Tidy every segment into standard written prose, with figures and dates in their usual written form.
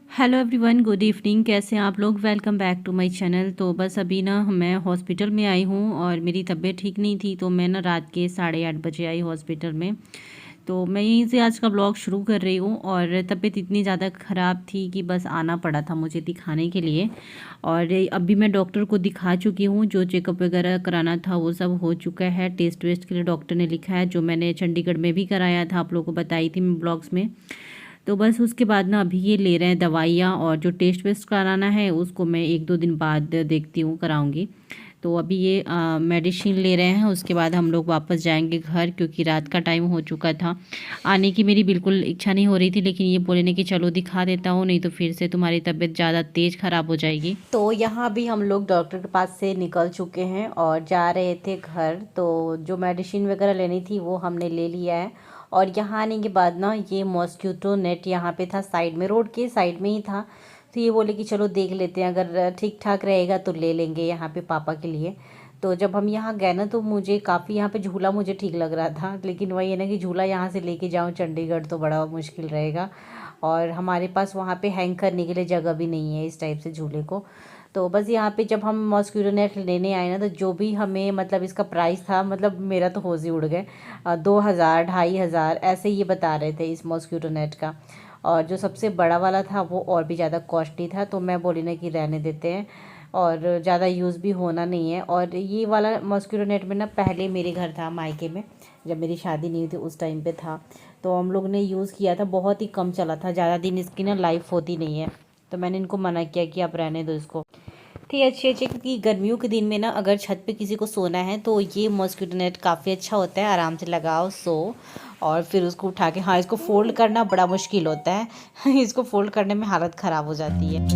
Hello everyone, good evening. कैसे हैं आप लोग? Welcome back to my channel. तो बस अभी ना मैं हॉस्पिटल में आई हूँ और मेरी तबीयत ठीक नहीं थी, तो मैं ना रात के 8:30 बजे आई हॉस्पिटल में। तो मैं यहीं से आज का ब्लॉग शुरू कर रही हूँ। और तबीयत इतनी ज़्यादा ख़राब थी कि बस आना पड़ा था मुझे दिखाने के लिए। और अभी मैं डॉक्टर को दिखा चुकी हूँ, जो चेकअप वगैरह कराना था वो सब हो चुका है। टेस्ट वेस्ट के लिए डॉक्टर ने लिखा है, जो मैंने चंडीगढ़ में भी कराया था, आप लोगों को बताई थी मैं ब्लॉग्स में। तो बस उसके बाद ना अभी ये ले रहे हैं दवाइयाँ, और जो टेस्ट वेस्ट कराना है उसको मैं 1-2 दिन बाद देखती हूँ, कराऊंगी। तो अभी ये मेडिसिन ले रहे हैं, उसके बाद हम लोग वापस जाएंगे घर, क्योंकि रात का टाइम हो चुका था। आने की मेरी बिल्कुल इच्छा नहीं हो रही थी, लेकिन ये बोले ने कि चलो दिखा देता हूँ, नहीं तो फिर से तुम्हारी तबीयत ज़्यादा तेज़ ख़राब हो जाएगी। तो यहाँ भी हम लोग डॉक्टर के पास से निकल चुके हैं और जा रहे थे घर। तो जो मेडिसिन वगैरह लेनी थी वो हमने ले लिया है। और यहाँ आने के बाद ना ये मॉस्क्यूटो नेट यहाँ पे था, साइड में, रोड के साइड में ही था। तो ये बोले कि चलो देख लेते हैं, अगर ठीक ठाक रहेगा तो ले लेंगे यहाँ पे पापा के लिए। तो जब हम यहाँ गए ना, तो मुझे काफ़ी यहाँ पे झूला मुझे ठीक लग रहा था, लेकिन वही है ना कि झूला यहाँ से लेके जाऊँ चंडीगढ़ तो बड़ा मुश्किल रहेगा। और हमारे पास वहाँ पे हैंग करने के लिए जगह भी नहीं है इस टाइप से झूले को। तो बस यहाँ पे जब हम मॉस्क्यूटो नेट लेने आए ना, तो जो भी हमें मतलब इसका प्राइस था, मतलब मेरा तो होश ही उड़ गए। 2,000 2,500 ऐसे ये बता रहे थे इस मॉस्क्यूटो नेट का। और जो सबसे बड़ा वाला था वो और भी ज़्यादा कॉस्टली था, तो मैं बोली ना कि रहने देते हैं, और ज़्यादा यूज़ भी होना नहीं है। और ये वाला मॉस्क्यूटो नेट में ना पहले मेरे घर था मायके में, जब मेरी शादी नहीं हुई थी उस टाइम पे था। तो हम लोग ने यूज़ किया था, बहुत ही कम चला था, ज़्यादा दिन इसकी ना लाइफ होती नहीं है। तो मैंने इनको मना किया कि आप रहने दो इसको। थी अच्छी अच्छी, क्योंकि गर्मियों के दिन में ना अगर छत पे किसी को सोना है तो ये मॉस्क्यूटो नेट काफ़ी अच्छा होता है, आराम से लगाओ सो। और फिर उसको उठा के, हाँ, इसको फोल्ड करना बड़ा मुश्किल होता है इसको फोल्ड करने में हालत ख़राब हो जाती है।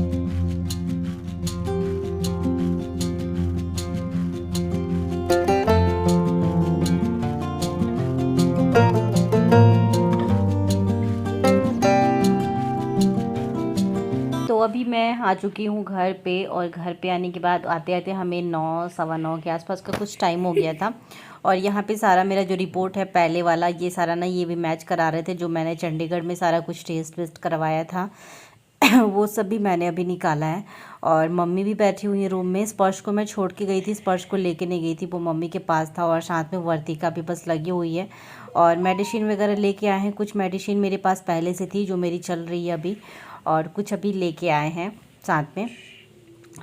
तो अभी मैं आ चुकी हूँ घर पे, और घर पे आने के बाद आते आते हमें 9 सवा 9 के आसपास का कुछ टाइम हो गया था। और यहाँ पे सारा मेरा जो रिपोर्ट है पहले वाला, ये सारा ना ये भी मैच करा रहे थे, जो मैंने चंडीगढ़ में सारा कुछ टेस्ट वेस्ट करवाया था वो सब भी मैंने अभी निकाला है। और मम्मी भी बैठी हुई है रूम में। स्पर्श को मैं छोड़ के गई थी, स्पर्श को लेके नहीं गई थी, वो मम्मी के पास था। और साथ में वर्तिका भी बस लगी हुई है। और मेडिसिन वगैरह लेके आए हैं, कुछ मेडिसिन मेरे पास पहले से थी जो मेरी चल रही है अभी, और कुछ अभी लेके आए हैं साथ में।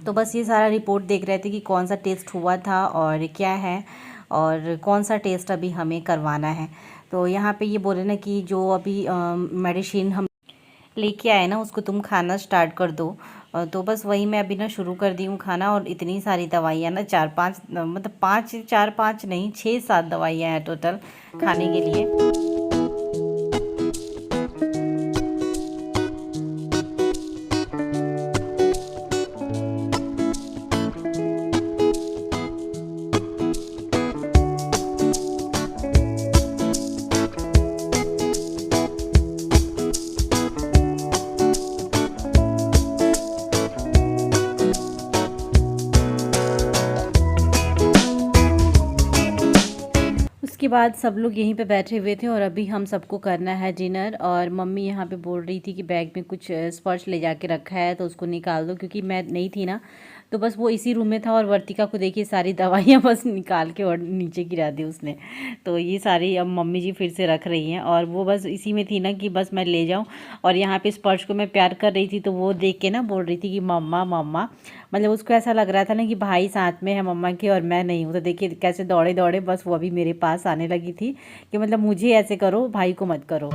तो बस ये सारा रिपोर्ट देख रहे थे कि कौन सा टेस्ट हुआ था और क्या है, और कौन सा टेस्ट अभी हमें करवाना है। तो यहाँ पे ये बोले ना कि जो अभी मेडिसिन हम लेके आए ना, उसको तुम खाना स्टार्ट कर दो। तो बस वही मैं अभी ना शुरू कर दी हूँ खाना। और इतनी सारी दवाइयाँ ना, 4-5, मतलब 5 4 5 नहीं, 6-7 दवाइयाँ हैं टोटल खाने के लिए। उसके बाद सब लोग यहीं पे बैठे हुए थे, और अभी हम सबको करना है डिनर। और मम्मी यहाँ पे बोल रही थी कि बैग में कुछ स्पर्श ले जाके रखा है तो उसको निकाल दो, क्योंकि मैं नहीं थी ना, तो बस वो इसी रूम में था। और वर्तिका को देखिए सारी दवाइयाँ बस निकाल के और नीचे गिरा दी उसने। तो ये सारी अब मम्मी जी फिर से रख रही हैं, और वो बस इसी में थी ना कि बस मैं ले जाऊँ। और यहाँ पे स्पर्श को मैं प्यार कर रही थी, तो वो देख के ना बोल रही थी कि मम्मा मम्मा, मतलब उसको ऐसा लग रहा था ना कि भाई साथ में है मम्मा के और मैं नहीं हूँ। तो देखिए कैसे दौड़े दौड़े बस वो अभी मेरे पास आने लगी थी कि मतलब मुझे ऐसे करो, भाई को मत करो।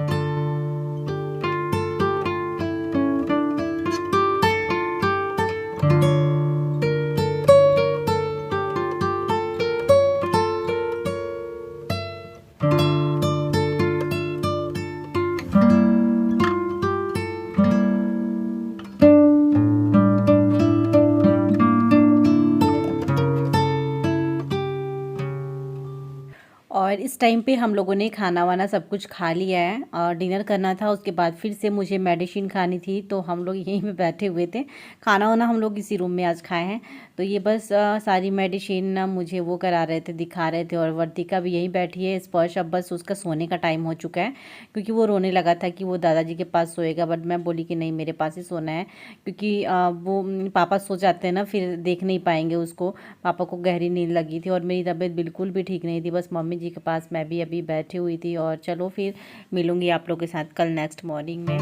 और और इस टाइम पे हम लोगों ने खाना वाना सब कुछ खा लिया है और डिनर करना था। उसके बाद फिर से मुझे मेडिसिन खानी थी, तो हम लोग यहीं पे बैठे हुए थे। खाना वाना हम लोग इसी रूम में आज खाए हैं। तो ये बस सारी मेडिसिन ना मुझे वो करा रहे थे, दिखा रहे थे। और वर्तिका भी यहीं बैठी है। स्पर्श अब बस उसका सोने का टाइम हो चुका है, क्योंकि वो रोने लगा था कि वो दादाजी के पास सोएगा। बट मैं बोली कि नहीं, मेरे पास ही सोना है, क्योंकि वो पापा सो जाते हैं ना, फिर देख नहीं पाएंगे उसको। पापा को गहरी नींद लगी थी और मेरी तबीयत बिल्कुल भी ठीक नहीं थी। बस मम्मी जी के पास मैं भी अभी बैठी हुई थी। और चलो फिर मिलूंगी आप लोगों के साथ कल नेक्स्ट मॉर्निंग में।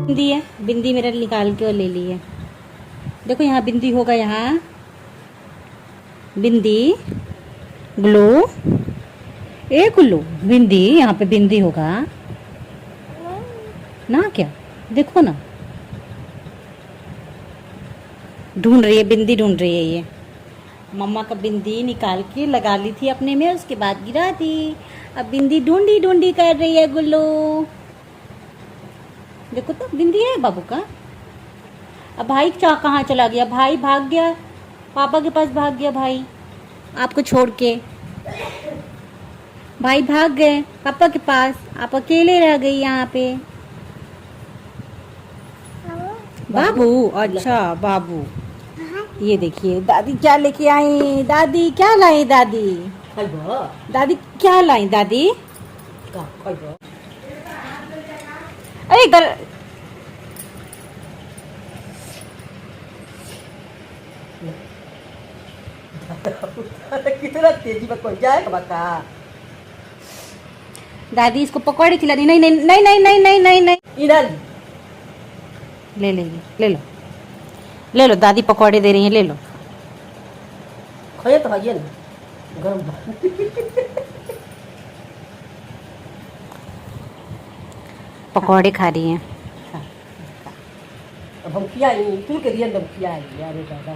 बिंदी है, बिंदी मेरा निकाल के और ले ली है। देखो यहाँ बिंदी होगा, यहाँ बिंदी ग्लो, ए ग्लो बिंदी, यहाँ पे बिंदी होगा ना। क्या देखो ना, ढूंढ रही है, बिंदी ढूंढ रही है। ये मम्मा का बिंदी निकाल के लगा ली थी अपने में, उसके बाद गिरा दी। अब बिंदी ढूंढी ढूंढी कर रही है गुल्लो। देखो तो बिंदी है बाबू का। अब भाई कहाँ चला गया? भाई भाग गया, पापा के पास भाग गया भाई, आपको छोड़ के। भाई भाग गए पापा के पास, आप अकेले रह गई यहाँ पे। बाबू, अच्छा बाबू। ये देखिए दादी क्या लेके आई। दादी क्या लाई? दादी दादी क्या लाई? दादी अरे इधर कितना तेजी में कोई जाएगा बता। दादी इसको पकौड़े खिला दी। नहीं नहीं नहीं नहीं नहीं नहीं नहीं नहीं, इधर ले लेंगे, ले लो ले लो, दादी पकौड़े दे रही हैं, ले लो। खाए तो खाइए ना, गरम पकौड़े खा रही हैं। अब हम खियाई तू के दिए, हम खियाई यार। दादा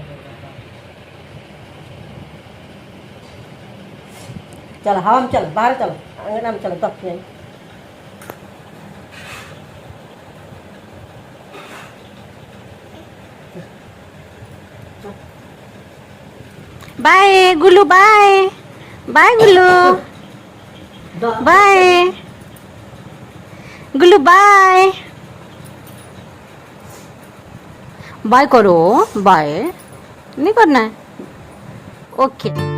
चल हवा में, चल बाहर, चल अंगना में, चल तब खियाई। बाय गुल्लू, बाय बाय गुल्लू, बाय गुल्लू, बाय बाय करो। बाय नहीं करना है? ओके।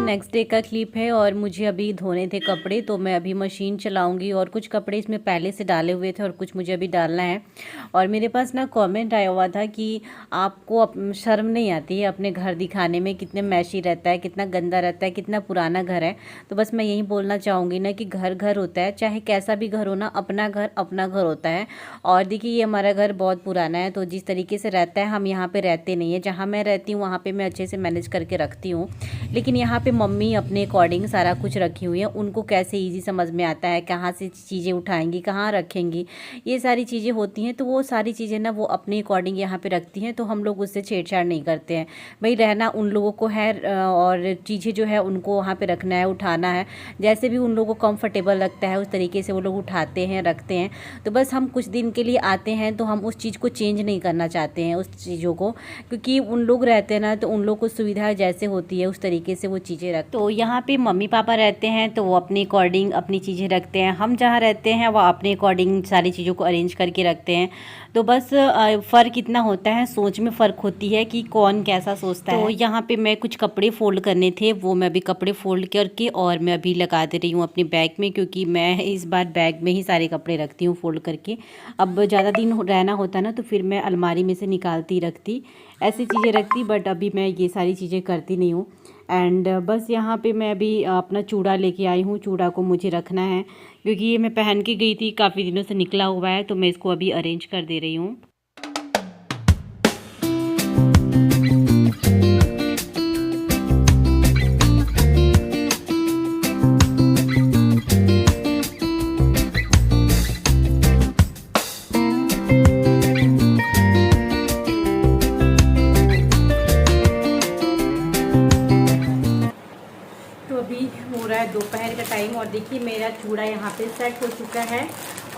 नेक्स्ट डे का क्लिप है और मुझे अभी धोने थे कपड़े, तो मैं अभी मशीन चलाऊंगी। और कुछ कपड़े इसमें पहले से डाले हुए थे और कुछ मुझे अभी डालना है। और मेरे पास ना कमेंट आया हुआ था कि आपको शर्म नहीं आती है अपने घर दिखाने में, कितने मैशी रहता है, कितना गंदा रहता है, कितना पुराना घर है। तो बस मैं यही बोलना चाहूँगी ना कि घर घर होता है, चाहे कैसा भी घर हो ना, अपना घर होता है। और देखिए ये हमारा घर बहुत पुराना है, तो जिस तरीके से रहता है हम यहाँ पर रहते नहीं है। जहाँ मैं रहती हूँ वहाँ पर मैं अच्छे से मैनेज करके रखती हूँ, लेकिन यहाँ पर मम्मी अपने अकॉर्डिंग सारा कुछ रखी हुई है। उनको कैसे इजी समझ में आता है, कहाँ से चीज़ें उठाएंगी, कहाँ रखेंगी, ये सारी चीज़ें होती हैं। तो वो सारी चीज़ें ना वो अपने अकॉर्डिंग यहाँ पे रखती हैं, तो हम लोग उससे छेड़छाड़ नहीं करते हैं। भाई रहना उन लोगों को है और चीज़ें जो है उनको वहाँ पे रखना है, उठाना है। जैसे भी उन लोगों को कंफर्टेबल लगता है उस तरीके से वो लोग उठाते हैं, रखते हैं। तो बस हम कुछ दिन के लिए आते हैं, तो हम उस चीज़ को चेंज नहीं करना चाहते हैं, उस चीज़ों को, क्योंकि उन लोग रहते हैं ना, तो उन लोग को सुविधा जैसे होती है उस तरीके से वो चीज़ें रख। तो यहाँ पे मम्मी पापा रहते हैं तो वो अपने अकॉर्डिंग अपनी चीज़ें रखते हैं। हम जहाँ रहते हैं वो अपने अकॉर्डिंग सारी चीज़ों को अरेंज करके रखते हैं। तो बस फ़र्क इतना होता है, सोच में फ़र्क होती है कि कौन कैसा सोचता है। तो यहाँ पे मैं कुछ कपड़े फ़ोल्ड करने थे, वो मैं अभी कपड़े फ़ोल्ड करके और मैं अभी लगा दे रही हूँ अपने बैग में, क्योंकि मैं इस बार बैग में ही सारे कपड़े रखती हूँ फ़ोल्ड करके। अब ज़्यादा दिन रहना होता ना तो फिर मैं अलमारी में से निकालती रखती, ऐसी चीज़ें रखती। बट अभी मैं ये सारी चीज़ें करती नहीं हूँ। एंड बस यहाँ पे मैं अभी अपना चूड़ा लेके आई हूँ। चूड़ा को मुझे रखना है, क्योंकि ये मैं पहन के गई थी, काफ़ी दिनों से निकला हुआ है, तो मैं इसको अभी अरेंज कर दे रही हूँ। दोपहर का टाइम, और देखिए मेरा चूड़ा यहाँ पे सेट हो चुका है।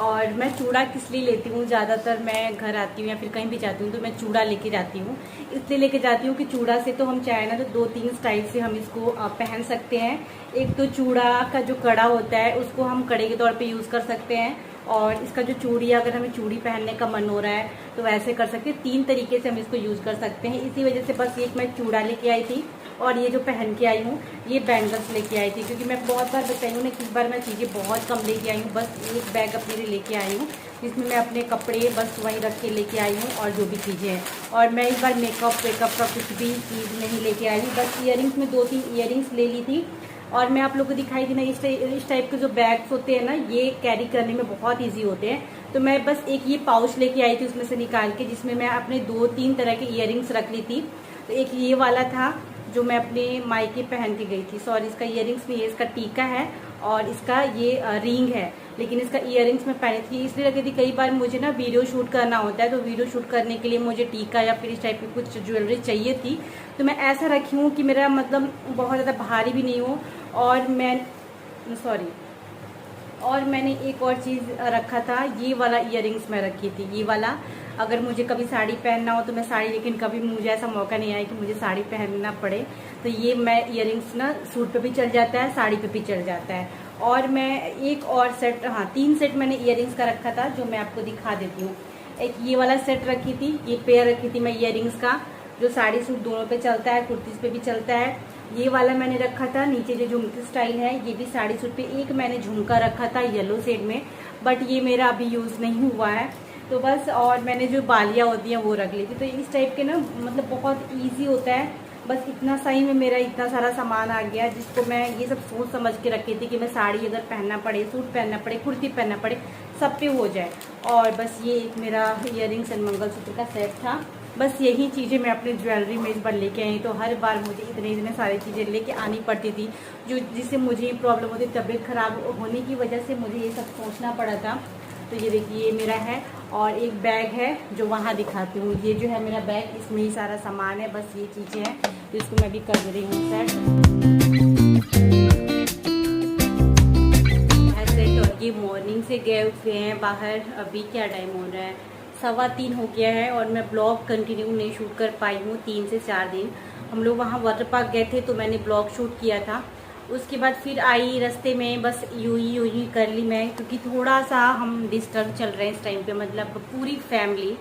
और मैं चूड़ा किस लिए लेती हूँ, ज़्यादातर मैं घर आती हूँ या फिर कहीं भी जाती हूँ तो मैं चूड़ा लेके जाती हूँ। इसलिए लेके जाती हूँ कि चूड़ा से तो हम चाहे ना तो 2-3 स्टाइल से हम इसको पहन सकते हैं। एक तो चूड़ा का जो कड़ा होता है उसको हम कड़े के तौर पे यूज़ कर सकते हैं, और इसका जो चूड़ी, अगर हमें चूड़ी पहनने का मन हो रहा है तो वैसे कर सकते हैं। 3 तरीके से हम इसको यूज़ कर सकते हैं। इसी वजह से बस एक मैं चूड़ा लेके आई थी, और ये जो पहन के आई हूँ ये बैंगल्स लेके आई थी, क्योंकि मैं बहुत बार बताई हूँ ना कि इस बार मैं चीज़ें बहुत कम लेके आई हूँ। बस एक बैग अपने लिए लेके आई हूँ जिसमें मैं अपने कपड़े बस वहीं रख के लेके आई हूँ, और जो भी चीज़ें हैं। और मैं इस बार मेकअप वेकअप का कुछ भी चीज़ नहीं लेके आई हूँ। बस ईयरिंग्स में 2-3 ईयरिंग्स ले ली थी, और मैं आप लोग को दिखाई थी ना इस टाइप के जो बैग्स होते हैं ना, ये कैरी करने में बहुत ईजी होते हैं। तो मैं बस एक ये पाउच लेके आई थी उसमें से निकाल के, जिसमें मैं अपने 2-3 तरह के ईयरिंग्स रख ली थी। तो एक ये वाला था जो मैं अपने मायके पहन के गई थी। सॉरी, इसका ईयरिंग्स नहीं है, इसका टीका है, और इसका ये रिंग है, लेकिन इसका ईयरिंग्स मैं पहनी थी इसलिए रखी थी। कई बार मुझे ना वीडियो शूट करना होता है, तो वीडियो शूट करने के लिए मुझे टीका या फिर इस टाइप की कुछ ज्वेलरी चाहिए थी। तो मैं ऐसा रखी हूँ कि मेरा मतलब बहुत ज़्यादा भारी भी नहीं हो। और मैंने एक और चीज़ रखा था, ये वाला ईयरिंग्स मैं रखी थी। ये वाला अगर मुझे कभी साड़ी पहनना हो तो मैं साड़ी, लेकिन कभी मुझे ऐसा मौका नहीं आया कि मुझे साड़ी पहनना पड़े, तो ये मैं ईयरिंग्स ना सूट पे भी चल जाता है, साड़ी पे भी चल जाता है। और मैं एक और सेट, 3 सेट मैंने ईयरिंग्स का रखा था जो मैं आपको दिखा देती हूँ। एक ये वाला सेट रखी थी, ये पेयर रखी थी मैं ईयरिंग्स का, जो साड़ी सूट दोनों पे चलता है, कुर्तीज़ पे भी चलता है। ये वाला मैंने रखा था, नीचे जो झुमकी स्टाइल है, ये भी साड़ी सूट पे। एक मैंने झुमका रखा था येलो शेड में, बट ये मेरा अभी यूज़ नहीं हुआ है, तो बस। और मैंने जो बालियाँ होती हैं वो रख ली थी। तो इस टाइप के ना मतलब बहुत ईजी होता है। बस इतना सही में मेरा इतना सारा सामान आ गया, जिसको मैं ये सब सोच समझ के रखी थी कि मैं साड़ी अगर पहनना पड़े, सूट पहनना पड़े, कुर्ती पहनना पड़े, सब पे हो जाए। और बस ये एक मेरा ईयरिंग्स एंड मंगलसूत्र का सेट था। बस यही चीज़ें मैं अपने ज्वेलरी में इस बार लेके आई। तो हर बार मुझे इतने सारी चीज़ें लेके आनी पड़ती थी, जिससे मुझे प्रॉब्लम होती, तबीयत खराब होने की वजह से मुझे ये सब सोचना पड़ा था। तो ये देखिए ये मेरा है, और एक बैग है जो वहाँ दिखाती हूँ। ये जो है मेरा बैग, इसमें ही सारा सामान है। बस ये चीज़ें हैं, तो इसको मैं भी कर रही हूँ सेट। और ये मॉर्निंग से गए हुए हैं बाहर। अभी क्या टाइम हो रहा है, 3:15 हो गया है, और मैं ब्लॉग कंटिन्यू नहीं शूट कर पाई हूँ 3 से 4 दिन। हम लोग वहाँ वाटर पार्क गए थे तो मैंने ब्लॉग शूट किया था। उसके बाद फिर आई रास्ते में, बस यूं ही कर ली मैं, क्योंकि थोड़ा सा हम डिस्टर्ब चल रहे हैं इस टाइम पे, मतलब पूरी फैमिली,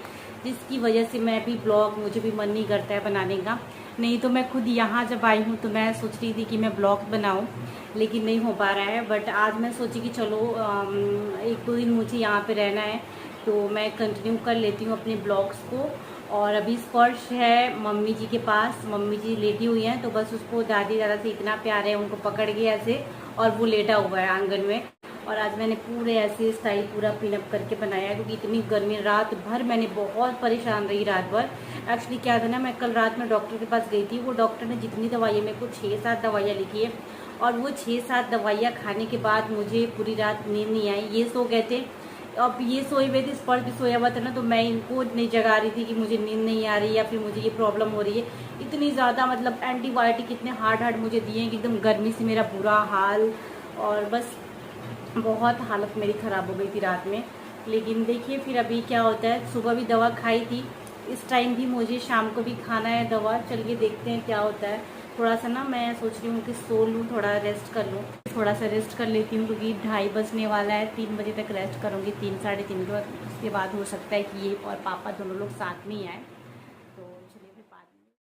जिसकी वजह से मैं भी ब्लॉग, मुझे भी मन नहीं करता है बनाने का। नहीं तो मैं खुद यहाँ जब आई हूँ तो मैं सोच रही थी कि मैं ब्लॉग बनाऊँ, लेकिन नहीं हो पा रहा है। बट आज मैं सोची कि चलो 1-2 दिन मुझे यहाँ पे रहना है, तो मैं कंटिन्यू कर लेती हूँ अपने ब्लॉग्स को। और अभी स्पर्श है मम्मी जी के पास, मम्मी जी लेटी हुई हैं, तो बस उसको दादी दादा से इतना प्यार है, उनको पकड़ के ऐसे, और वो लेटा हुआ है आंगन में। और आज मैंने पूरे ऐसे स्टाइल पूरा पिनअप करके बनाया, क्योंकि इतनी गर्मी, रात भर मैंने बहुत परेशान रही रात भर। एक्चुअली क्या था ना, मैं कल रात में डॉक्टर के पास गई थी। वो डॉक्टर ने जितनी दवाइयाँ, मेरे को 6-7 दवाइयाँ लिखी है, और वो 6-7 दवाइयाँ खाने के बाद मुझे पूरी रात नींद नहीं आई। ये सो गए थे, अब ये सोए हुए थे, स्पर्श भी सोया हुआ था ना, तो मैं इनको नहीं जगा रही थी कि मुझे नींद नहीं आ रही या फिर मुझे ये प्रॉब्लम हो रही है। इतनी ज़्यादा मतलब एंटीबायोटिक इतने हार्ड मुझे दिए हैं कि एकदम गर्मी से मेरा बुरा हाल, और बस बहुत हालत मेरी ख़राब हो गई थी रात में। लेकिन देखिए फिर अभी क्या होता है, सुबह भी दवा खाई थी, इस टाइम भी मुझे शाम को भी खाना है दवा। चलिए देखते हैं क्या होता है। थोड़ा सा ना मैं सोच रही हूँ कि सो लूँ, थोड़ा रेस्ट कर लूँ, थोड़ा सा रेस्ट कर लेती हूँ, क्योंकि 2:30 बजने वाला है। 3 बजे तक रेस्ट करूँगी, 3 साढ़े 3 के बाद। उसके बाद हो सकता है कि ये और पापा दोनों लोग साथ में ही आए।